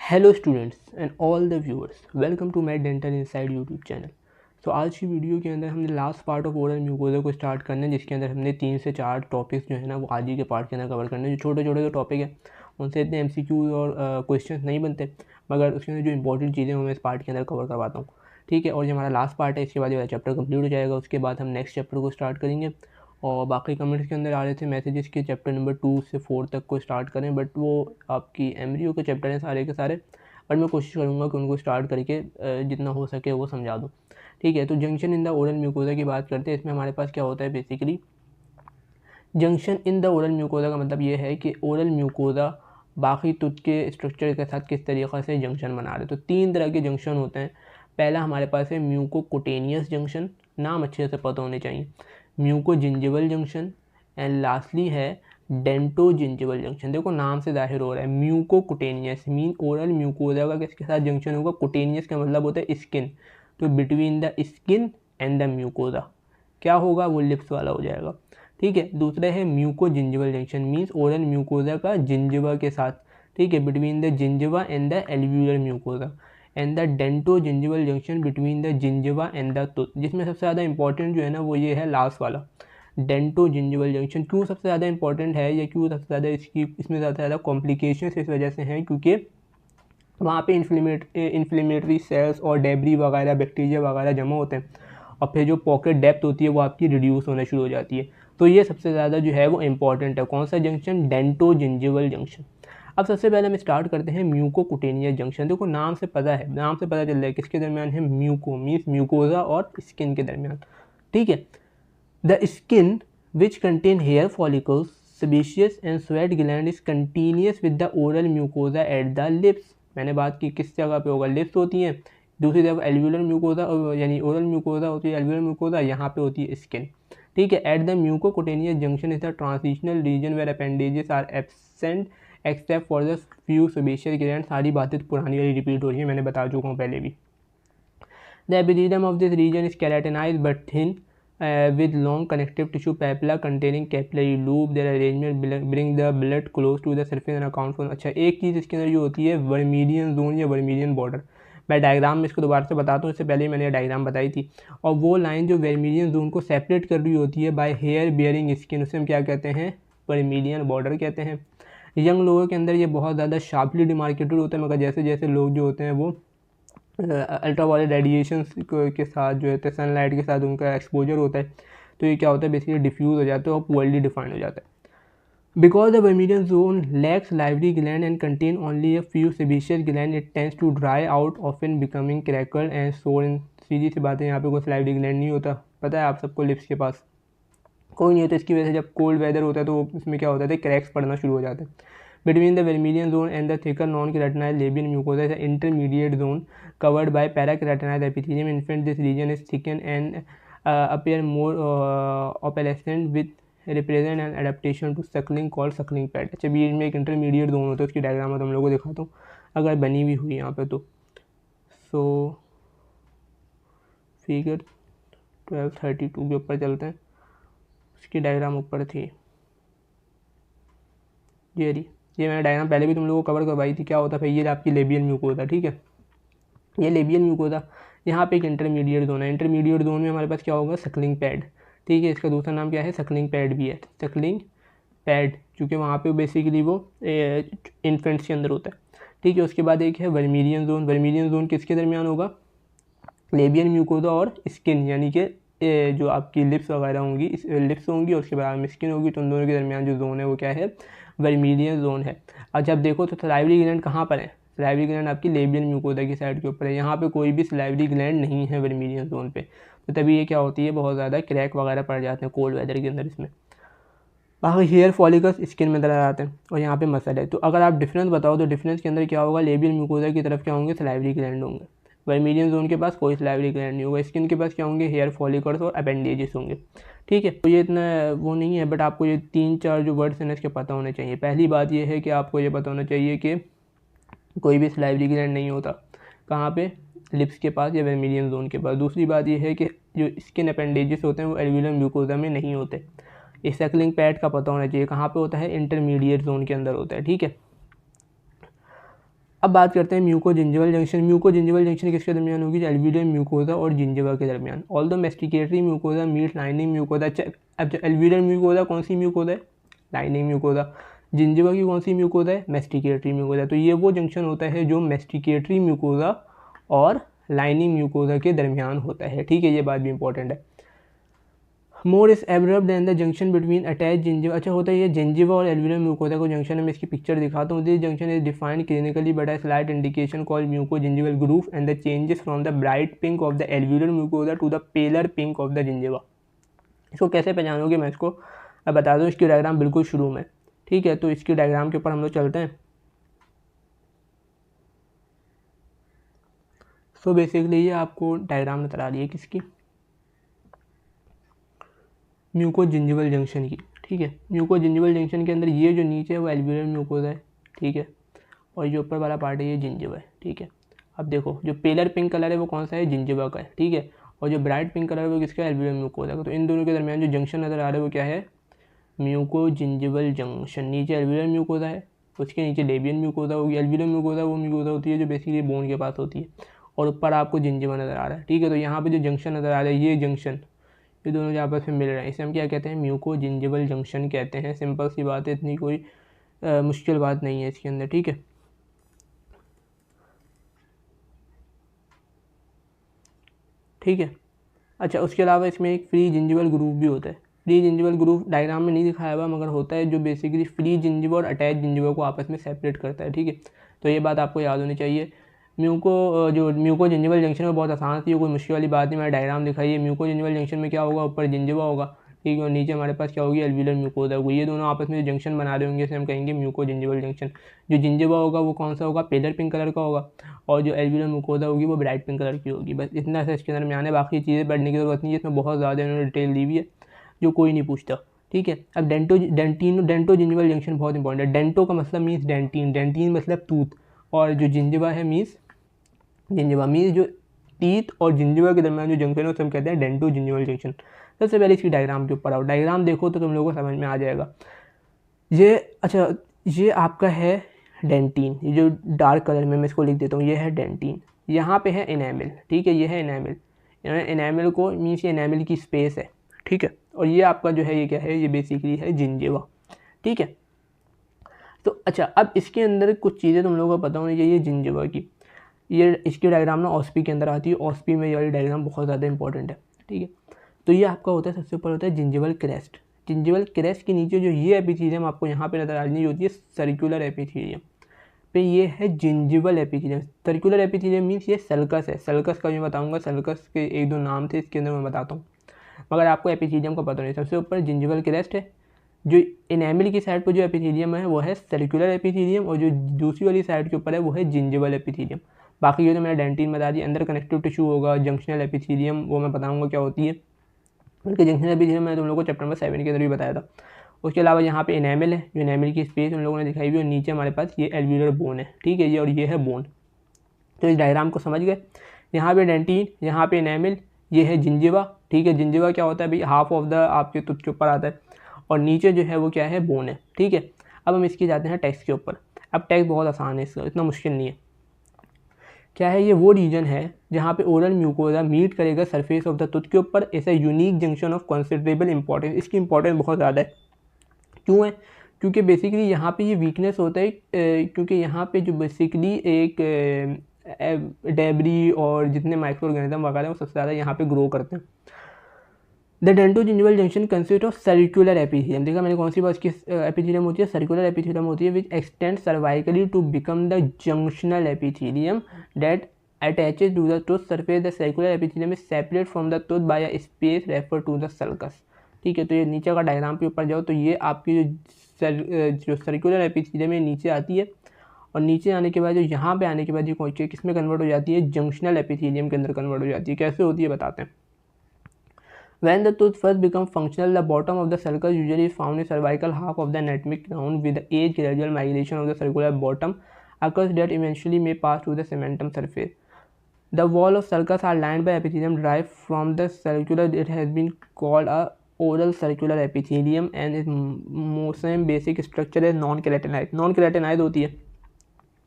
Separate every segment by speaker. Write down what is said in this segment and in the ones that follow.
Speaker 1: Hello students and all the viewers, welcome to my dental inside YouTube channel. तो आज की video के अंदर हमने last part of oral mucosa को स्टार्ट करना है, जिसके अंदर हमने 3 से 4 टॉपिक्स जो है ना वो आज ही के पार्ट के अंदर कवर करने हैं। जो छोटे छोटे जो टॉपिक है उनसे इतने एमसीक्यू और क्वेश्चंस नहीं बनते, मगर उसके अंदर जो इंपॉर्टेंट चीज़ें मैं इस पार्ट के अंदर कवर करवाता हूँ। ठीक है, और ये हमारा लास्ट पार्ट है, इसके बाद ये चैप्टर कंप्लीट हो जाएगा। उसके बाद हम नेक्स्ट चैप्टर को स्टार्ट करेंगे। और बाकी कमेंट्स के अंदर आ रहे थे मैसेजेस के चैप्टर नंबर 2 से 4 तक को स्टार्ट करें, बट वो आपकी एमरीओ के चैप्टर हैं सारे के सारे, और मैं कोशिश करूँगा कि उनको स्टार्ट करके जितना हो सके वो समझा दूँ। ठीक है, तो junction in the oral mucosa की बात करते हैं। इसमें हमारे पास क्या होता है, basically junction in the oral mucosa का मतलब ये है कि ओरल म्यूकोजा बाकी तुत के स्ट्रक्चर के साथ किस तरीक़े से जंक्शन बना रहे। तो 3 तरह के जंक्शन होते हैं। पहला हमारे पास है म्यूकोकुटेनियस जंक्शन, नाम अच्छे से पता होने चाहिए, म्यूकोजिंजिवल जंक्शन, एंड लास्टली है डेंटोजिंजिवल जंक्शन। देखो नाम से जाहिर हो रहा है, म्यूकोकुटेनियस मीन ओरल म्यूकोजा का किसके साथ जंक्शन होगा, कुटेनियस का मतलब होता है स्किन, तो between the skin and the mucosa क्या होगा, वो लिप्स वाला हो जाएगा। ठीक है, दूसरा है mucogingival junction, means oral mucosa का जिंजिवा के साथ, ठीक है, between the gingiva and the alveolar mucosa, and the dentogingival junction between the gingiva and the tooth. जिसमें सबसे ज़्यादा इंपॉर्टेंट जो है ना वो ये है लास्ट वाला डेंटोजिंजिवल जंक्शन। क्यों सबसे ज़्यादा इंपॉर्टेंट है या क्यों सबसे ज़्यादा इसमें ज़्यादा कॉम्प्लिकेशन इस वजह से हैं, क्योंकि वहाँ पे इन्फ्लेमेटरी सेल्स और डेब्री वगैरह बैक्टीरिया वगैरह जमा होते हैं, और फिर जो पॉकेट डेप्थ होती है वो आपकी रिड्यूस होना शुरू हो जाती है। तो ये सबसे ज़्यादा जो है वो इंपॉर्टेंट है। कौन सा जंक्शन, डेंटोजिंजिवल जंक्शन। अब सबसे पहले हम स्टार्ट करते हैं म्यूकोकुटेनियस जंक्शन। देखो नाम से पता है, नाम से पता चल रहा है किसके दरमियान है, म्यूको मीन्स म्यूकोजा और स्किन के दरमियान। ठीक है, the skin which contain hair follicles, sebaceous and sweat gland is continuous with the oral mucosa at the lips। मैंने बात की किस जगह पे होगा, लिप्स होती हैं। दूसरी तरफ एल्व्यूलर म्यूकोजा यानी ओरल म्यूकोजा होती है, एल्व्यूलर म्यूकोजा यहाँ पे होती है स्किन। ठीक है, at the mucocutaneous junction is the transitional region where appendages are absent except for the few sebaceous gland। सारी बातें पुरानी वाली रिपीट हो रही है, मैंने बता चुका हूँ पहले भी। The epithelium of this region is keratinized but thin, with long connective tissue papilla containing capillary loop। Their arrangement bring the blood close to the surface and account for। अच्छा, एक चीज़ इसके अंदर जो होती है वर्मिलियन जोन या vermilion border. मैं diagram में इसको दोबारा से बताता हूँ, इससे पहले मैंने डायग्राम बताई थी। और वो लाइन जो वर्मिलियन जोन को सेपरेट कर रही होती है बाय हेयर बियरिंग स्किन, उसे हम क्या कहते हैं, वर्मिलियन बॉर्डर कहते हैं। यंग लोगों के अंदर ये बहुत ज़्यादा शार्पली डिमार्केटेड होता है, मगर जैसे जैसे लोग जो होते हैं वो अल्ट्रावायलेट रेडिएशन के साथ जो है सनलाइट के साथ उनका एक्सपोजर होता है, तो ये क्या होता है, बेसिकली डिफ्यूज़ हो जाता है और पुअरली डिफाइंड हो जाता है। Because the vermilion zone lacks salivary gland and contain only a few sebaceous gland, it tends to dry out often becoming crackle and sore in. सीधी सी बात है, यहाँ पे कोई लाइवरी ग्लैंड नहीं होता, पता है आप सबको, लिप्स के पास कोई नहीं होता। इसकी वजह से जब कोल्ड वेदर होता है तो इसमें क्या होता है, क्रैक्स पड़ना शुरू हो जाते हैं। Between the vermilion zone and the thicker non-keratinized labial mucosa is an intermediate zone covered by parakeratinized epithelium. In infant, this region is thickened and appear more opalescent, with represent an adaptation to suckling called suckling pad। अच्छा, बीच में एक intermediate zone होता है, उसकी diagram में तुम लोगों को दिखाता हूँ अगर बनी हुई हुई यहाँ पे तो। सो फिगर 1232 के ऊपर चलते हैं, उसकी डायग्राम ऊपर थी ये मैंने डायग्राम पहले भी तुम लोगों को कवर करवाई थी। क्या होता है, ये आपकी लेबियल म्यूकोजा। ठीक है, ये लेबियल म्यूकोजा, यहाँ पे एक इंटरमीडिएट जोन है। इंटरमीडिएट जोन में हमारे पास क्या होगा, सकलिंग पैड। ठीक है, इसका दूसरा नाम क्या है, सकलिंग पैड भी है, सकलिंग पैड, क्योंकि वहाँ पे बेसिकली वो इन्फेंट्स के अंदर होता है। ठीक है, उसके बाद एक है वर्मिलियन जोन। वर्मिलियन जोन किसके दरमियान होगा, लेबियल म्यूकोजा और स्किन, यानी कि जो आपकी लिप्स वगैरह होंगी, लिप्स होंगी और उसके बाद में स्किन होगी, तो उन दोनों के दरमियान जो जोन है वो क्या है, वर्मिलियन जोन है। अच्छा, अब देखो तो सलाइवरी ग्लैंड कहाँ पर है, सलाइवरी ग्लैंड आपकी लेबियल म्यूकोजा की साइड के ऊपर है। यहाँ पे कोई भी सलाइवरी ग्लैंड नहीं है वर्मिलियन जोन पे, तो तभी ये क्या होती है, बहुत ज़्यादा क्रैक वगैरह पड़ जाते हैं कोल्ड वेदर के अंदर इसमें। बाकी हेयर फॉलिकल्स स्किन में नजर आते हैं और यहाँ पे मसल है। तो अगर आप डिफरेंस बताओ तो डिफरेंस के अंदर क्या होगा, लेबियल म्यूकोजा की तरफ क्या होंगे, सलाइवरी ग्लैंड होंगे। वर्मिलियन जोन के पास कोई सलाइवरी ग्लैंड नहीं होगा। स्किन के पास क्या होंगे, हेयर फॉलिकल्स और अपेंडेजेस होंगे। ठीक है, तो ये इतना वो नहीं है, बट आपको ये 3-4 जो वर्ड्स हैं इसके पता होने चाहिए। पहली बात ये है कि आपको ये पता होना चाहिए कि कोई भी सलाइवरी ग्लैंड नहीं होता कहाँ पे, लिप्स के पास या वर्मिलियन जोन के पास। दूसरी बात ये है कि जो स्किन अपेंडेजेस होते हैं वो एल्व्यूलर म्यूकोजा में नहीं होते। इस सकलिंग पैड का पता होना चाहिए कहाँ पे होता है, इंटरमीडिएट जोन के अंदर होता है। ठीक है, अब बात करते हैं म्यूको-जिंजिवल जंक्शन। म्यूको-जिंजिवल जंक्शन किसके दरमियान होगी? एल्वियोलर म्यूकोजा और जिंजिवा के दरमियान। Although masticatory mucosa meet lining mucosa. अब एल्वियोलर म्यूकोजा कौन सी म्यूकोजा है? Lining mucosa. जिंजिवा की कौन सी म्यूकोजा है? Masticatory mucosa. तो ये वो जंक्शन होता है जो मैस्टिकेटरी म्यूकोजा और लाइनिंग म्यूकोजा के दरमियान होता है। ठीक है, ये बात भी इंपॉर्टेंट है। More is abrupt than the junction between attach gingiva. अच्छा, होता है ये जिंजिवा और एल्वियोलर म्यूकोजा को जंक्शन है। मैं इसकी पिक्चर दिखाता हूँ। This junction is defined clinically but a slight indication called mucogingival groove and the changes from the bright pink of the alveolar mucosa to the paler pink of the gingiva. इसको कैसे पहचानोगे मैं इसको बता दूँ। इसकी diagram बिल्कुल शुरू में। ठीक है, तो इसकी डायग्राम के ऊपर हम लोग चलते हैं। सो बेसिकली ये आपको डायग्राम नजर आ रही है किसकी? म्यूको जिंजिवल जंक्शन की। ठीक है, म्यूको जिंजिवल जंक्शन के अंदर ये जो नीचे है वो एल्वियोलर म्यूकोजा है। ठीक है, और जो ऊपर वाला पार्ट है ये जिंजिवा है। ठीक है, अब देखो जो पेलर पिंक कलर है वो कौन सा है? जिंजिवा का है। ठीक है, और जो ब्राइट पिंक कलर है वो किसका है? एल्वियोलर म्यूकोजा का। तो इन दोनों के दरमियान जो जंक्शन नज़र आ रहा है वो क्या है? Muco gingival junction. नीचे एल्वियोलर म्यूकोजा है, उसके नीचे लेबियन म्यूकोजा होगी। एल्वियोलर म्यूकोजा वो म्यूकोजा होती है जो बेसिकली बोन के पास होती है, और ऊपर आपको जिंजिवा नज़र आ रहा है। ठीक है, तो यहाँ पे जो जंक्शन नज़र आ रहा है ये जंक्शन, ये दोनों जो आपस में मिल रहे हैं इसे हम क्या कहते हैं? म्यूको जिंजिवल जंक्शन कहते हैं। सिंपल सी बात है, इतनी कोई मुश्किल बात नहीं है इसके अंदर। ठीक है, ठीक है। अच्छा, उसके अलावा इसमें एक फ्री जिंजिवल ग्रूव भी होता है। फ्री जिंजिवल ग्रूव डायग्राम में नहीं दिखाया हुआ मगर होता है, जो बेसिकली फ्री जिंजिवा और अटैच जिंजिवा को आपस में सेपरेट करता है। ठीक है, तो ये बात आपको याद होनी चाहिए। जो म्यूको जिंजिवल जंक्शन में बहुत आसान थी, कोई मुश्किल वाली बात नहीं। मैंने डायग्राम दिखाई है। म्यूको जिंजिवल जंक्शन में क्या होगा? ऊपर जिंजिवा होगा। ठीक है, और नीचे हमारे पास क्या होगी? एल्वियोलर म्यूकोजा होगी। ये दोनों आपस में जो जंक्शन बना रहे होंगे इसे हम कहेंगे म्यूको जिंजिवल जंक्शन। जो जिंजिवा होगा वो कौन सा होगा? पेलर पिंक कलर का होगा, और जो एल्वियोलर म्यूकोजा होगी वो ब्राइट पिंक कलर की होगी। बस इतना सा इसके अंदर में आने, बाकी चीज़ें पढ़ने की जरूरत नहीं है, इसमें बहुत ज़्यादा इन्होंने डिटेल दी हुई है जो कोई नहीं पूछता। ठीक है, अब डेंटो जिंजिवल जंक्शन बहुत इंपॉर्टेंट है। डेंटो का मतलब मीन्स डेंटीन, डेंटीन मतलब टूथ, और जो जिंजिवा है मीन्स जिंजिवा मीन्स जो टीथ और जिंजिवा के दरमियान जो जंक्शन है उसे हम कहते हैं डेंटो जिंजिवल जंक्शन। सबसे पहले इसकी डायग्राम के ऊपर आओ। डायग्राम देखो तो तुम लोगों को समझ में आ जाएगा। ये अच्छा, ये आपका है डेंटीन, ये जो डार्क कलर में मैं इसको लिख देता हूँ, ये है डेंटीन। यहाँ पे है इनेमिल। ठीक है, ये है इनेमिल। इनेमिल को मीन्स ये इनेमिल की स्पेस है। ठीक है, और ये आपका जो है ये क्या है? ये बेसिकली है जिंजिवा। ठीक है, तो अच्छा, अब इसके अंदर कुछ चीज़ें तुम लोगों को पता होनी चाहिए जिंजिवा की। ये इसकी डायग्राम ना ऑस्पी के अंदर आती है। ऑस्पी में ये वाली डायग्राम बहुत ज़्यादा इंपॉर्टेंट है। ठीक है, तो ये आपका होता है, सबसे ऊपर होता है जिंजिवल क्रेस्ट। जिंजिवल क्रेस्ट के नीचे जो ये एपिथीलियम आपको यहाँ पे नजर आ रही होती है सर्कुलर एपिथीलियम पे, ये है gingival epithelium. Circular epithelium means ये सल्कस है। सल्कस का मैं बताऊंगा, सल्कस के एक दो नाम थे इसके अंदर मैं बताता हूँ, मगर आपको एपिथीलियम का पता नहीं। सबसे ऊपर जिंजिवल क्रेस्ट है। जो इनेमिल की साइड पर जो एपिथीलियम है वो है सर्कुलर एपिथीलियम, और जो दूसरी वाली साइड के ऊपर है वो है जिंजिवल एपिथीलियम। बाकी ये तो मैंने डेंटिन बता दी। अंदर कनेक्टिव टिश्यू होगा, जंक्शनल एपिथीलियम, वो मैं बताऊंगा क्या होती है। बल्कि जंक्शनल एपिथीलियम मैंने तुम लोगों को चैप्टर नंबर 7 के अंदर भी बताया था। उसके अलावा यहाँ पे इनेमिल है, जो इनेमिल की स्पेस उन लोगों ने दिखाई हुई, और नीचे हमारे पास ये एल्वियोलर बोन है। ठीक है, ये और ये है बोन। तो इस डायग्राम को समझ गए। यहाँ पे डेंटिन, यहाँ पे इनेमिल, ये है जिंजिवा। ठीक है, जिंजिवा क्या होता है भाई? हाफ ऑफ द आपके तुथ के ऊपर आता है, और नीचे जो है वो क्या है? बोन है। ठीक है, अब हम इसकी जाते हैं टेक्स्ट के ऊपर। अब टेक्स्ट बहुत आसान है, इसका इतना मुश्किल नहीं है। क्या है? ये वो रीजन है जहाँ पे ओरल म्यूकोजा मीट करेगा सरफेस ऑफ द टूथ के ऊपर। ऐसा unique junction of considerable importance. इसकी इंपॉर्टेंस बहुत ज़्यादा है। क्यों है? क्योंकि बेसिकली यहाँ पे ये वीकनेस होता है, क्योंकि यहाँ पे जो बेसिकली एक डेबरी और जितने माइक्रो ऑर्गेनिज्म वगैरह वो सबसे ज़्यादा यहाँ पे ग्रो करते हैं। The dento gingival junction consist of circular epithelium. देखा मैंने कौन सी बात की? एपिथीलियम होती है, सर्कुलर एपिथीलियम होती है, which extend cervically to become the junctional epithelium that attaches to the tooth surface. The circular epithelium is separate from the tooth by a space refer to the sulcus. ठीक है, तो ये नीचे का diagram के ऊपर जाओ तो ये आपकी जो सर्कुलर एपिथीलियम है नीचे आती है, और नीचे आने के बाद जो यहाँ पे आने के बाद ये किस में कन्वर्ट हो जाती है? जंक्शनल एपिथीलियम के अंदर कन्वर्ट हो जाती है। कैसे होती है बताते हैं। When the tooth first becomes functional, the bottom of the sulcus usually is found in cervical half of the anatomic crown. With the age, gradual migration of the circular bottom occurs that eventually may pass to the cementum surface. The wall of sulcus are lined by epithelium derived from the circular. It has been called a oral circular epithelium, and its same basic structure is non-keratinized. Non-keratinized होती है।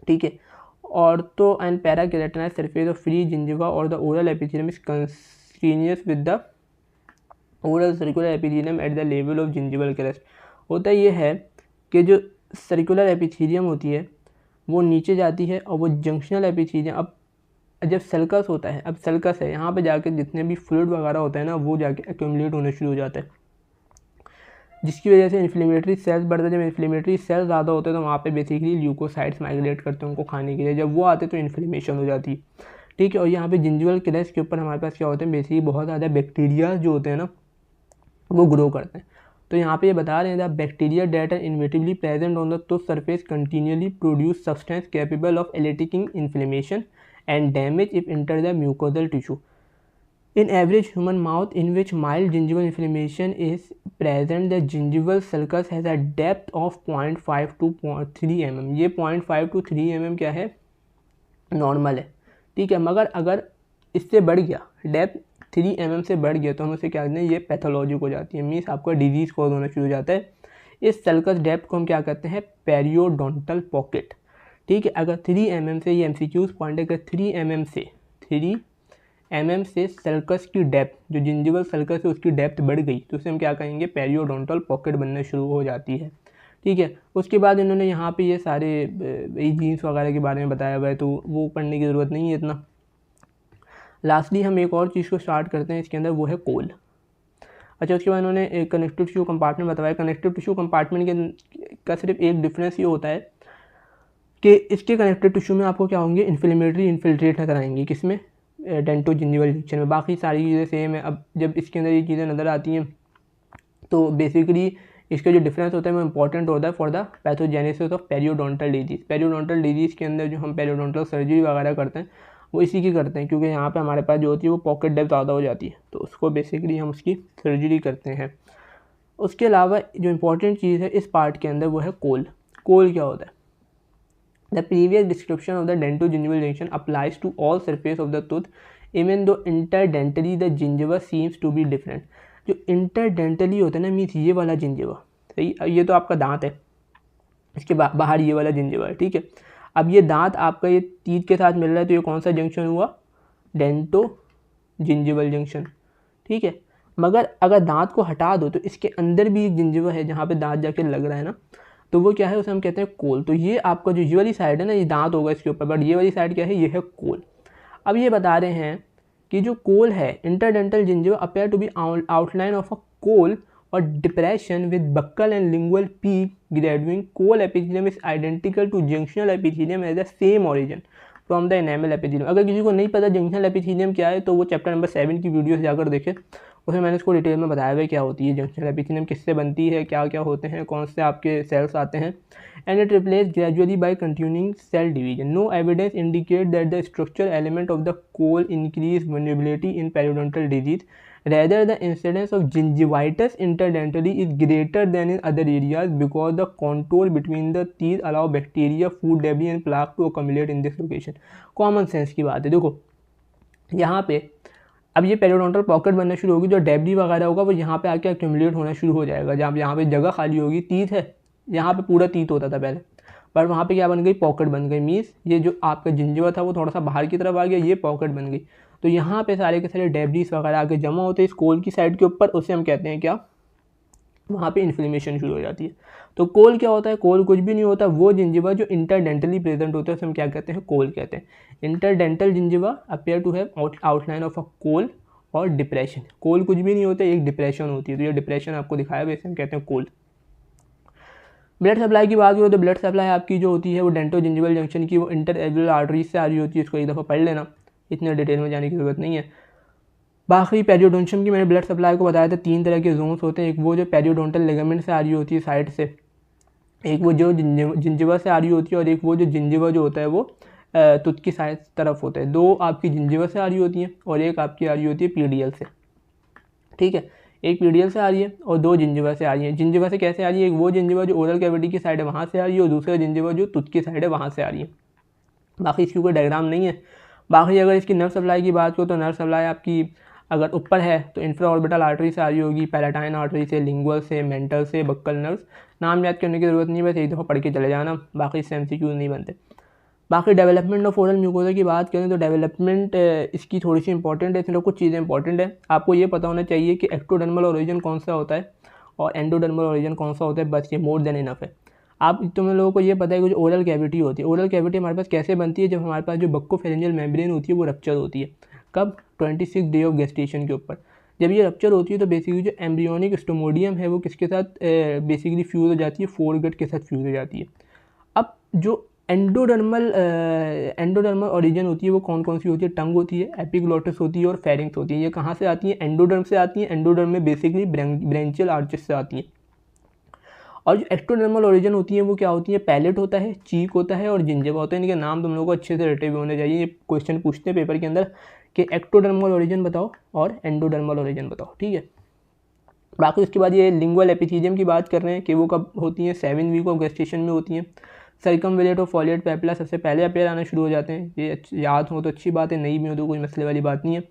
Speaker 1: ठीक है, ortho and parakeratinize surface of free gingiva और the oral epithelium is continuous with the oral circular epithelium at the level of gingival crest. होता ये है कि जो सर्कुलर एपिथेलियम होती है वो नीचे जाती है और वो जंक्शनल एपिथेलियम, अब जब सल्कस होता है, अब सल्कस है यहाँ पे जाके जितने भी फ्लूइड वगैरह होता है ना वो जाके एक्यूमुलेट होना शुरू हो जाता है, जिसकी वजह से इन्फ्लेमेटरी सेल्स बढ़ते हैं। जब इन्फ्लेमेटरी सेल्स ज़्यादा होते हैं तो वहाँ पे बेसिकली ल्यूकोसाइड्स माइग्रेट करते हैं उनको खाने के लिए, जब वो आते हैं तो इन्फ्लेमेशन हो जाती है, ठीक है। और यहाँ पे जिंजिवल क्रेस्ट के ऊपर हमारे पास क्या होते हैं, बेसिकली बहुत ज़्यादा बैक्टीरिया जो होते हैं ना वो ग्रो करते हैं। तो यहाँ पे ये बता रहे हैं the bacteria that are invariably present on the tooth surface continually produce substance capable of eliciting inflammation and damage if enter the mucosal tissue. In average human mouth in which mild gingival inflammation is present, the gingival sulcus has a depth of 0.5 to 3 mm। ये 0.5 to 3 mm क्या है, normal है, ठीक है। मगर अगर इससे बढ़ गया, डेप्थ 3 mm से बढ़ गया तो हम उसे क्या कहते हैं, ये पैथोलॉजिक हो जाती है, मीन्स आपका डिजीज़ कॉज होना शुरू हो जाता है। इस सल्कस डेप्थ को हम क्या कहते हैं, पेरियोडोंटल पॉकेट, ठीक है। अगर 3 mm से, ये MCQs पॉइंट है, अगर 3 mm से सल्कस की डेप्थ, जो जिंजिवल सल्कस है उसकी डेप्थ बढ़ गई तो उसे हम क्या कहेंगे, पेरियोडोंटल पॉकेट बनना शुरू हो जाती है, ठीक है। उसके बाद इन्होंने यहाँ पे ये सारे जीन्स वगैरह के बारे में बताया हुआ है तो वो पढ़ने की ज़रूरत नहीं है इतना। लास्टली हम एक और चीज़ को स्टार्ट करते हैं इसके अंदर, वो है कोल। अच्छा, उसके बाद इन्होंने एक कनेक्टिव टिश्यू कंपार्टमेंट बताया। कनेक्टिव टिश्यू कंपार्टमेंट का सिर्फ एक डिफरेंस ये होता है कि इसके कनेक्टिव टिश्यू में आपको क्या होंगे, इन्फ्लेमेटरी इन्फिल्ट्रेट नजर आएंगे, किसमें, डेंटो जिंजिवल जंक्शन में। बाकी सारी चीज़ें सेम है। अब जब इसके अंदर ये चीज़ें नज़र आती हैं तो बेसिकली इसका जो डिफरेंस होता है वो इंपॉर्टेंट होता है for the pathogenesis of periodontal disease. Periodontal disease के अंदर जो हम पेरियोडोंटल सर्जरी वगैरह करते हैं वो इसी की करते हैं, क्योंकि यहाँ पे हमारे पास जो होती है वो पॉकेट डेप्थ ज़्यादा हो जाती है तो उसको बेसिकली हम उसकी सर्जरी करते हैं। उसके अलावा जो इंपॉर्टेंट चीज़ है इस पार्ट के अंदर वो है कोल। कोल क्या होता है, The previous description of the dentogingival junction applies to all surface of the tooth, even though interdentally the gingiva seems to be different। जो interdentally होता है ना, मीन्स ये वाला जिंजिवा, सही, ये तो आपका दांत है, इसके बाहर ये वाला जिंजिवा है, ठीक है। अब ये दांत आपका ये टीथ के साथ मिल रहा है तो ये कौन सा जंक्शन हुआ, डेंटो जिंजिवल जंक्शन, ठीक है। मगर अगर दांत को हटा दो तो इसके अंदर भी एक जिंजिवा है जहाँ पे दांत जाके लग रहा है ना, तो वो क्या है, उसे हम कहते हैं कोल। तो ये आपका जो ये वाली साइड है ना, ये दांत होगा इसके ऊपर, बट ये वाली साइड क्या है, ये है कोल। अब ये बता रहे हैं कि जो कोल है, interdental gingiva appear to be outline of a col और depression with buccal and lingual peak grading. Col epithelium is identical to junctional epithelium as the same origin from the enamel epithelium. अगर किसी को नहीं पता junctional epithelium क्या है तो वो चैप्टर नंबर 7 की वीडियो से जाकर देखें, उसमें मैंने इसको डिटेल में बताया हुआ है क्या होती है जंक्शनल एपिथेलियम, किससे बनती है, क्या क्या होते हैं, कौन से आपके सेल्स आते हैं। And it replace gradually by continuing cell division. No evidence indicate that the structure element of the col increase vulnerability in periodontal disease. Rather, the incidence of gingivitis interdentally is greater than in other areas because the contour between the teeth allow bacteria, food debris and plaque to accumulate in this location। Common sense की बात है। देखो यहाँ पे अब ये periodontal pocket बनना शुरू होगी, जो डेब्री वगैरह होगा वो यहाँ पे आके एक्यूमुलेट होना शुरू हो जाएगा। जहाँ यहाँ पे जगह खाली होगी, टीथ है, यहाँ पे पूरा टीथ होता था पहले, पर वहाँ पे क्या बन गई, पॉकेट बन गई। मीन्स ये जो आपका जिंजिवा था वो थोड़ा सा बाहर की तरफ आ गया, ये पॉकेट बन गई। तो यहाँ पे सारे के सारे डेब्रीज वगैरह आके जमा होते हैं इस कोल की साइड के ऊपर, उसे हम कहते हैं क्या, वहाँ पे इन्फ्लेमेशन शुरू हो जाती है। तो कोल क्या होता है, कोल कुछ भी नहीं होता, वो जिंजिवा जो इंटरडेंटली प्रेजेंट होता है उसे हम क्या कहते हैं, कोल कहते हैं। Interdental gingiva appear to have outline of a col और डिप्रेशन। कोल कुछ भी नहीं होता, एक डिप्रेशन होती है, तो ये डिप्रेशन आपको दिखाया हुआ, इसे हम कहते हैं कोल। ब्लड सप्लाई की बात करो तो ब्लड सप्लाई आपकी जो होती है वो डेंटो जिंजिवल जंक्शन की वो इंटर एल्वियोलर आर्टरीज से आ रही होती है, इसको एक दफ़ा पढ़ लेना, इतने डिटेल में जाने की ज़रूरत नहीं है। बाकी पेरियोडोंशियम की मैंने ब्लड सप्लाई को बताया था, 3 तरह के जोन्स होते हैं, एक वो जो पेरियोडोंटल लिगामेंट से आ रही होती है साइड से, एक वो जो जिंजिवा से आ रही होती है, और एक वो जो जिंजिवा जो होता है वो तुत की साइड तरफ होता है। 2 आपकी जिंजिवा से आ रही होती हैं और एक आपकी आ रही होती है पीडीएल से, ठीक है। एक पीडीएल से आ रही है और 2 जिंजिवा से आ रही है। जिंजिवा से कैसे आ रही है, एक वो जिंजिवा जो ओरल कैविटी की साइड है वहाँ से आ रही है और दूसरा जिंजिवा जो तुत की साइड है वहाँ से आ रही है। बाकी इसकी कोई डायग्राम नहीं है। बाकी अगर इसकी नर्व सप्लाई की बात करो तो नर्व सप्लाई आपकी अगर ऊपर है तो इंफ्रा ऑर्बिटल आर्टरी से आ रही होगी, पैलेटाइन आर्टरी से, लिंगुअल से, मेंटल से, बक्कल नर्व्स। नाम याद करने की ज़रूरत नहीं, बस एक दफ़ा पढ़ के चले जाना, बाकी इससे MCQ नहीं बनते। बाकी डेवलपमेंट ऑफ ओरल म्यूकोजा की बात करें तो डेवलपमेंट इसकी थोड़ी सी इंपॉर्टेंट है, इसमें कुछ चीज़ें इंपॉर्टेंट है। आपको ये पता होना चाहिए कि एक्टोडर्मल ओरिजिन कौन सा होता है और एंडोडर्मल ओरिजिन कौन सा होता है, बस ये मोर देन इनफ है। आप तुम लोगों को ये पता है कि जो ओरल कैविटी होती है, ओरल कैविटी हमारे पास कैसे बनती है, जब हमारे पास जो बक्कोफेरेंजियल मेम्ब्रेन होती है वो रप्चर होती है। कब? 26 डे ऑफ गेस्टेशन के ऊपर। जब ये रप्चर होती है तो बेसिकली जो एम्ब्रियोनिक स्टोमोडियम है वो किसके साथ बेसिकली फ्यूज़ हो जाती है, फोरगट के साथ फ्यूज़ हो जाती है। अब जो एंडोडर्मल ओरिजिन होती है वो कौन कौन सी होती है? टंग होती है, एपिग्लोटिस होती है और फेरिंक्स होती है। ये कहाँ से आती है? एंडोडर्म से आती है। एंडोडर्म में बेसिकली ब्रेंचियल आर्चेस से आती है। और जो एक्टोडर्मल ओरिजिन होती है वो क्या होती है? पैलेट होता है, चीक होता है और जिंजिवा होता है। इनके नाम तुम लोगों को अच्छे से रटे हुए होने चाहिए। ये क्वेश्चन पूछते हैं पेपर के अंदर कि एक्टोडर्मल ओरिजिन बताओ और एंडोडर्मल ओरिजिन बताओ, ठीक है। बाकी उसके बाद ये लिंगुअल एपिथीलियम की बात कर रहे हैं कि वो कब होती हैं? 7 वीक ऑफ गेस्टेशन में होती हैं। सर्कमविलेट और फॉलिएट पेपला सबसे पहले अपेयर आना शुरू हो जाते हैं। ये याद हो तो अच्छी बात है, नहीं भी हो तो कोई मसले वाली बात नहीं है।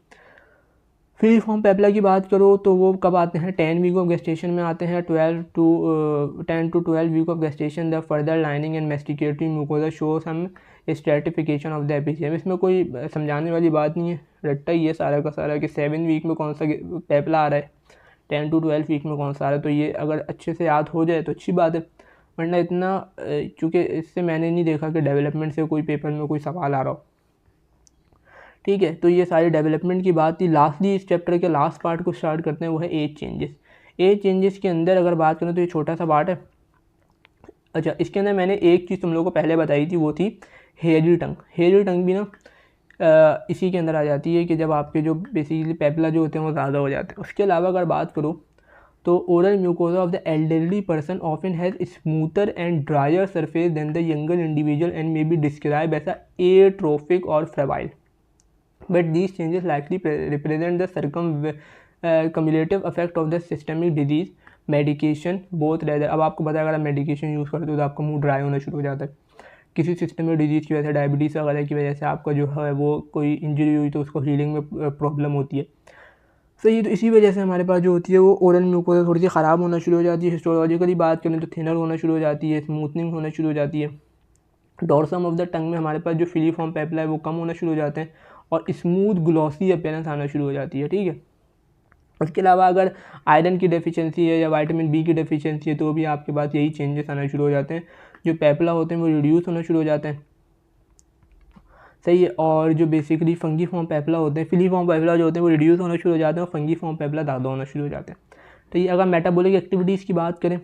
Speaker 1: फीलिफॉर्म पेपला की बात करो तो वो कब आते हैं? 10 वीक ऑफ गेस्टेशन में आते हैं। 10 to 12 week of gestation the further lining and masticatory mucosa show some stratification of the epithelium. इसमें कोई समझाने वाली बात नहीं है, रट्टा ही है सारा का सारा कि 7 वीक में कौन सा पेपला आ रहा है, 10 to 12 वीक में कौन सा आ रहा है। तो ये अगर अच्छे से याद हो जाए तो अच्छी बात है, वरना इतना चूँकि इससे मैंने नहीं देखा कि डेवलपमेंट से कोई पेपर में कोई सवाल आ रहा हो, ठीक है। तो ये सारी डेवलपमेंट की बात थी। लास्टली इस चैप्टर के लास्ट पार्ट को स्टार्ट करते हैं, वो है एज चेंजेस। एज चेंजेस के अंदर अगर बात करें तो ये छोटा सा पार्ट है। अच्छा, इसके अंदर मैंने एक चीज़ तुम लोगों को पहले बताई थी, वो थी हेयरी टंग। हेयरी टंग भी ना इसी के अंदर आ जाती है कि जब आपके जो बेसिकली पेपला जो होते हैं वो ज़्यादा हो जाते हैं। उसके अलावा अगर बात करो तो oral mucosa of the elderly person often has smoother and drier surface than the younger individual and may be describe as atrophic और friable, but these changes likely represent the cumulative effect of the systemic disease medication both rather। अब आपको पता है अगर आप medication use करते हो तो आपका मुंह ड्राई होना शुरू हो जाता है, किसी सिस्टमिक डिजीज़ की वजह से, डायबिटीज़ वगैरह की वजह से आपका जो है वो कोई इंजरी हुई तो उसको हीलिंग में प्रॉब्लम होती है। सही, तो इसी वजह से हमारे पास जो होती है वो ओरल म्यूकोसा थोड़ी सी ख़राब होना शुरू हो जाती है। हिस्टोलॉजिकली बात करें तो थिनर होना शुरू हो जाती है, स्मूथनिंग होना शुरू हो जाती है। डॉर्सम ऑफ द टंग में हमारे पास जो फिलीफॉर्म पेपला है वो कम होना शुरू हो जाते हैं और स्मूथ ग्लॉसी अपीयरेंस आना शुरू हो जाती है, ठीक है। उसके अलावा अगर आयरन की डेफिशिएंसी है या विटामिन बी की डेफिशिएंसी है तो भी आपके पास यही चेंजेस आना शुरू हो जाते हैं। जो पेपला होते हैं वो रिड्यूस होना शुरू हो जाते हैं, सही है। और जो बेसिकली फंगी फॉर्म पेपला होते हैं, फिलीफॉर्म पेपला जो होते हैं वो रिड्यूस होना शुरू हो जाते हैं और फंगी फॉर्म पेपला ज़्यादा होना शुरू हो जाते हैं। तो ये अगर मेटाबॉलिक एक्टिविटीज़ की बात करें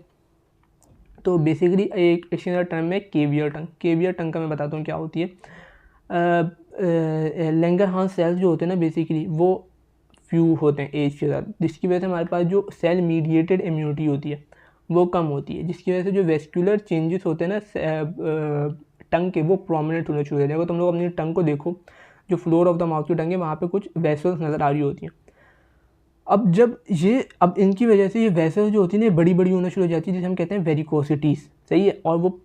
Speaker 1: तो बेसिकली एक एक्शन टर्म है केवियर टंग। केवियर टंग का मैं बताता हूँ क्या होती है। लैंगरहांस सेल्स जो होते हैं ना बेसिकली वो फ्यू होते हैं एज के साथ, जिसकी वजह से हमारे पास जो सेल मीडिएटेड इम्यूनिटी होती है वो कम होती है, जिसकी वजह से जो वेस्कुलर चेंजेस होते हैं ना टंग के वो प्रोमिनेंट होने शुरू हो जाते हैं। अगर तुम लोग अपनी टंग को देखो, जो फ्लोर ऑफ द माउथ की टंग है वहाँ पे कुछ वेसल्स नज़र आ रही होती हैं। अब इनकी वजह से ये वेसल्स जो होती है ना बड़ी बड़ी होना शुरू हो जाती है, जिसे हम कहते हैं वेरिकोसिटीज़, सही है। और वो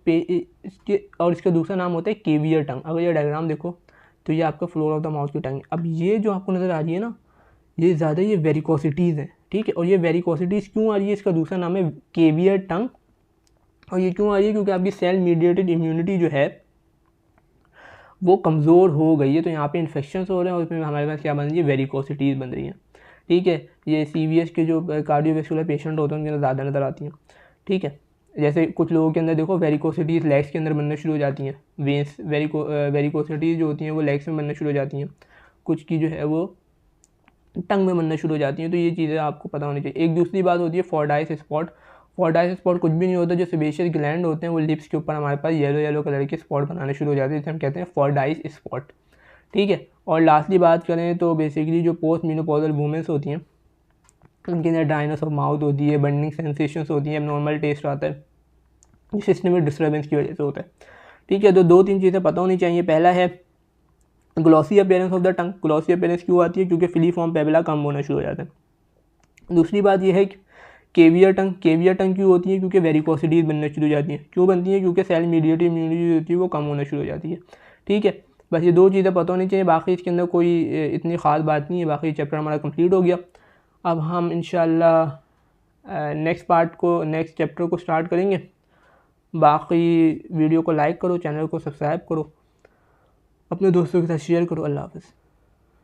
Speaker 1: इसका दूसरा नाम होता है केवियर टंग। अगर ये डायग्राम देखो तो ये आपका फ्लोर ऑफ द माउथ की टंग है। अब ये जो आपको नज़र आ रही है ना, ये ज़्यादा ये वेरिकोसिटीज़ है, ठीक है। और ये वेरिकोसिटीज़ क्यों आ रही है, इसका दूसरा नाम है केवियर टंग। और ये क्यों आ रही है? क्योंकि आपकी सेल मीडिएटेड इम्यूनिटी जो है वो कमज़ोर हो गई है, तो यहाँ पे इन्फेक्शंस हो रहे हैं और उसमें हमारे पास क्या बन रही है? वेरिकोसिटीज़ बन रही हैं, ठीक है। ये CVS के जो कार्डियोवैस्कुलर पेशेंट होते हैं उनके अंदर ज़्यादा नज़र आती हैं, ठीक है। जैसे कुछ लोगों के अंदर देखो वेरिकोसिटीज़ लेग्स के अंदर बनना शुरू हो जाती हैं, वेंस वेरिकोसिटीज़ जो होती हैं वो लेग्स में बनना शुरू हो जाती हैं, कुछ की जो है वो टंग में बनना शुरू हो जाती हैं। तो ये चीज़ें आपको पता होनी चाहिए। एक दूसरी बात होती है फॉर्डाइस स्पॉट। फॉर्डाइस स्पॉट कुछ भी नहीं होता, जो सेबेशियस ग्लैंड होते हैं वो लिप्स के ऊपर हमारे पास येलो येलो कलर के स्पॉट बनाने शुरू हो जाते हैं, जिसे हम कहते हैं फॉर्डाइस स्पॉट, ठीक है। और लास्टली बात करें तो बेसिकली जो पोस्ट मेनोपॉजल वुमेन्स होती हैं उनके अंदर ड्राइनेस ऑफ माउथ होती है, बर्निंग सेंसेशंस होती हैं, नॉर्मल टेस्ट आता है, जो सिस्टमिक डिस्टर्बेंस की वजह से होता है, ठीक है। तो 2-3 चीज़ें पता होनी चाहिए। पहला है glossy appearance of the tongue. Glossy appearance क्यों आती है? क्योंकि फिलीफॉर्म पेपला कम होना शुरू हो जाता है। दूसरी बात यह है कि केवियर टंग। केवियर टंग क्यों होती है? क्योंकि वेरिकोसिटीज़ बनना शुरू हो जाती हैं। क्यों बनती है? क्योंकि सेल मीडिएटेड इम्यूनिटी होती है वो कम होना शुरू हो जाती है, ठीक है। बस ये 2 चीज़ें पता होनी चाहिए, बाकी इसके अंदर कोई इतनी ख़ास बात नहीं है। बाकी चैप्टर हमारा कंप्लीट हो गया। अब हम इंशाल्लाह नेक्स्ट चैप्टर को स्टार्ट करेंगे। बाकी वीडियो को लाइक करो, चैनल को सब्सक्राइब करो अपने दोस्तों के साथ शेयर करो। अल्लाह हाफ़िज़।